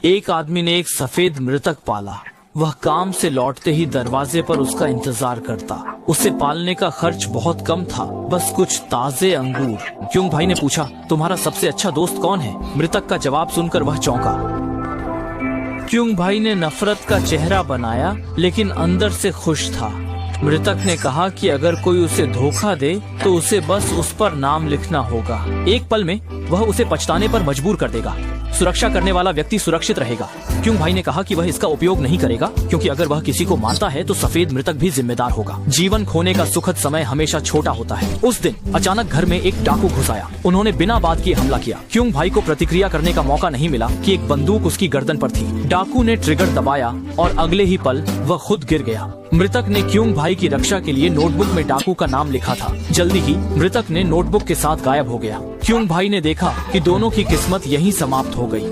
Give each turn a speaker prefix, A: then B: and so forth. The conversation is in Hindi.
A: एक आदमी ने एक सफेद मृतक पाला। वह काम से लौटते ही दरवाजे पर उसका इंतजार करता। उसे पालने का खर्च बहुत कम था, बस कुछ ताजे अंगूर। क्योंग भाई ने पूछा, तुम्हारा सबसे अच्छा दोस्त कौन है? मृतक का जवाब सुनकर वह चौंका। क्योंग भाई ने नफरत का चेहरा बनाया, लेकिन अंदर से खुश था। मृतक ने कहा कि अगर कोई उसे धोखा दे तो उसे बस उस पर नाम लिखना होगा। एक पल में वह उसे पछताने पर मजबूर कर देगा। सुरक्षा करने वाला व्यक्ति सुरक्षित रहेगा। क्योंग भाई ने कहा कि वह इसका उपयोग नहीं करेगा, क्योंकि अगर वह किसी को मारता है तो सफेद मृतक भी जिम्मेदार होगा। जीवन खोने का सुखद समय हमेशा छोटा होता है। उस दिन अचानक घर में एक डाकू घुस आया। उन्होंने बिना बात किए हमला किया। क्योंग भाई को प्रतिक्रिया करने का मौका नहीं मिला कि एक बंदूक उसकी गर्दन पर थी। डाकू ने ट्रिगर दबाया और अगले ही पल वह खुद गिर गया। मृतक ने क्योंग भाई की रक्षा के लिए नोटबुक में डाकू का नाम लिखा था। जल्दी ही मृतक ने नोटबुक के साथ गायब हो गया। क्योंग भाई ने देखा कि दोनों की किस्मत यहीं समाप्त हो गई।